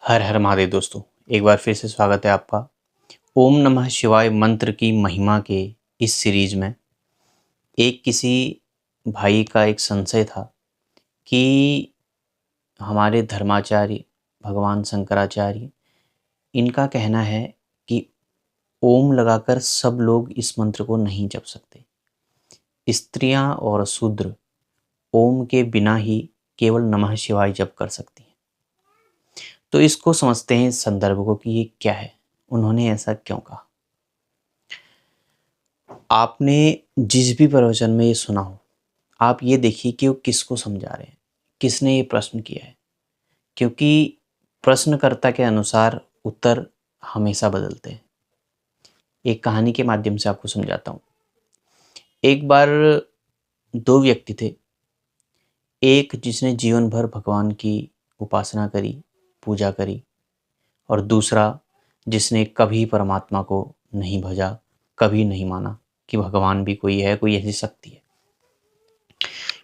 हर हर महादेव दोस्तों, एक बार फिर से स्वागत है आपका ओम नमः शिवाय मंत्र की महिमा के इस सीरीज में। एक किसी भाई का एक संशय था कि हमारे धर्माचार्य भगवान शंकराचार्य, इनका कहना है कि ओम लगाकर सब लोग इस मंत्र को नहीं जप सकते। स्त्रियां और शूद्र ओम के बिना ही केवल नमः शिवाय जप कर सकती हैं। तो इसको समझते हैं इस संदर्भ को कि ये क्या है, उन्होंने ऐसा क्यों कहा। आपने जिस भी प्रवचन में ये सुना हो, आप ये देखिए कि वो किसको समझा रहे हैं, किसने ये प्रश्न किया है, क्योंकि प्रश्नकर्ता के अनुसार उत्तर हमेशा बदलते हैं। एक कहानी के माध्यम से आपको समझाता हूँ। एक बार दो व्यक्ति थे, एक जिसने जीवन भर भगवान की उपासना करी, पूजा करी, और दूसरा जिसने कभी परमात्मा को नहीं भजा, कभी नहीं माना कि भगवान भी कोई है, कोई ऐसी शक्ति है।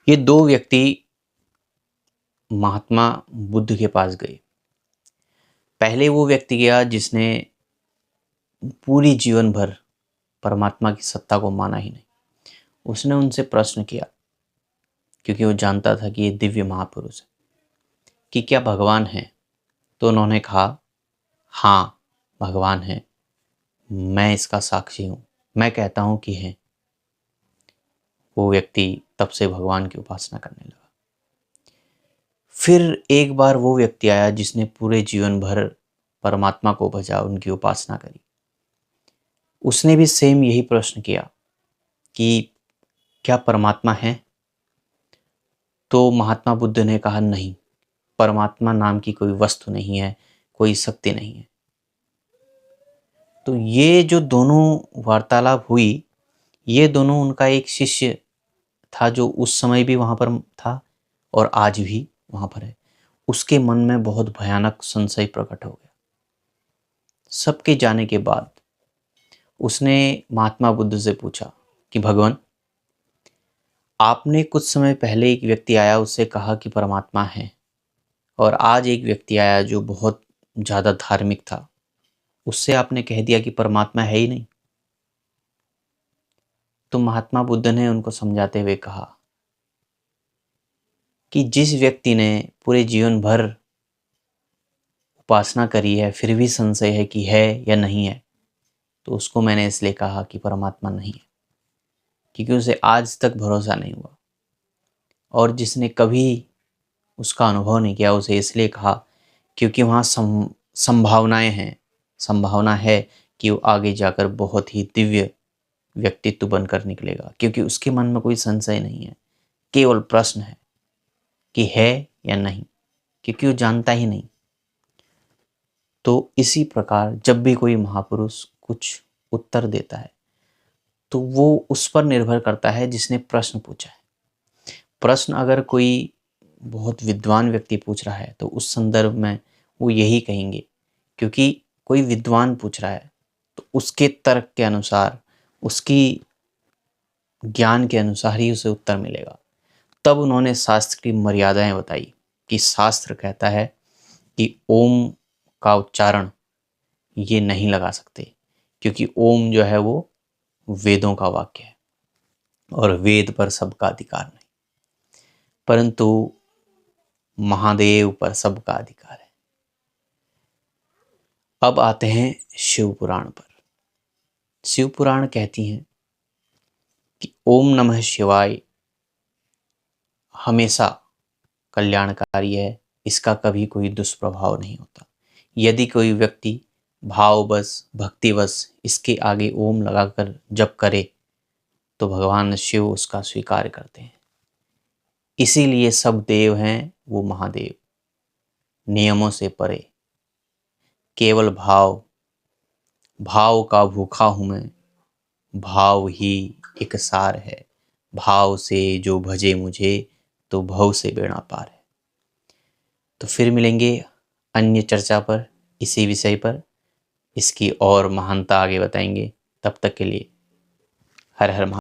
ये दो व्यक्ति महात्मा बुद्ध के पास गए। पहले वो व्यक्ति गया जिसने पूरी जीवन भर परमात्मा की सत्ता को माना ही नहीं। उसने उनसे प्रश्न किया, क्योंकि वो जानता था कि ये दिव्य महापुरुष है, कि क्या भगवान है। तो उन्होंने कहा, हाँ भगवान है, मैं इसका साक्षी हूँ, मैं कहता हूँ कि है। वो व्यक्ति तब से भगवान की उपासना करने लगा। फिर एक बार वो व्यक्ति आया जिसने पूरे जीवन भर परमात्मा को भजा, उनकी उपासना करी। उसने भी सेम यही प्रश्न किया कि क्या परमात्मा है। तो महात्मा बुद्ध ने कहा, नहीं, परमात्मा नाम की कोई वस्तु नहीं है, कोई शक्ति नहीं है। तो ये जो दोनों वार्तालाप हुई, ये दोनों, उनका एक शिष्य था जो उस समय भी वहाँ पर था और आज भी वहाँ पर है। उसके मन में बहुत भयानक संशय प्रकट हो गया। सबके जाने के बाद उसने महात्मा बुद्ध से पूछा कि भगवान, आपने कुछ समय पहले एक व्यक्ति आया, उससे कहा कि परमात्मा है, और आज एक व्यक्ति आया जो बहुत ज़्यादा धार्मिक था, उससे आपने कह दिया कि परमात्मा है ही नहीं। तो महात्मा बुद्ध ने उनको समझाते हुए कहा कि जिस व्यक्ति ने पूरे जीवन भर उपासना करी है, फिर भी संशय है कि है या नहीं है, तो उसको मैंने इसलिए कहा कि परमात्मा नहीं है, क्योंकि उसे आज तक भरोसा नहीं हुआ। और जिसने कभी उसका अनुभव नहीं किया, उसे इसलिए कहा क्योंकि वहाँ संभावनाएं हैं, संभावना है कि वो आगे जाकर बहुत ही दिव्य व्यक्तित्व बनकर निकलेगा, क्योंकि उसके मन में कोई संशय नहीं है, केवल प्रश्न है कि है या नहीं, क्योंकि वो जानता ही नहीं। तो इसी प्रकार जब भी कोई महापुरुष कुछ उत्तर देता है, तो वो उस पर निर्भर करता है जिसने प्रश्न पूछा है। प्रश्न अगर कोई बहुत विद्वान व्यक्ति पूछ रहा है, तो उस संदर्भ में वो यही कहेंगे, क्योंकि कोई विद्वान पूछ रहा है तो उसके तर्क के अनुसार, उसकी ज्ञान के अनुसार ही उसे उत्तर मिलेगा। तब उन्होंने शास्त्र की मर्यादाएं बताई कि शास्त्र कहता है कि ओम का उच्चारण ये नहीं लगा सकते, क्योंकि ओम जो है वो वेदों का वाक्य है और वेद पर सबका अधिकार नहीं, परंतु महादेव पर सबका अधिकार है। अब आते हैं शिव पुराण पर। शिव पुराण कहती हैं कि ओम नमः शिवाय हमेशा कल्याणकारी है, इसका कभी कोई दुष्प्रभाव नहीं होता। यदि कोई व्यक्ति भाववश, भक्तिवश इसके आगे ओम लगाकर जप करे, तो भगवान शिव उसका स्वीकार करते हैं। इसीलिए सब देव हैं वो महादेव, नियमों से परे, केवल भाव, भाव का भूखा हूँ मैं, भाव ही एक सार है, भाव से जो भजे मुझे, तो भव से बेड़ा पार है। तो फिर मिलेंगे अन्य चर्चा पर, इसी विषय पर, इसकी और महानता आगे बताएंगे। तब तक के लिए हर हर महादेव।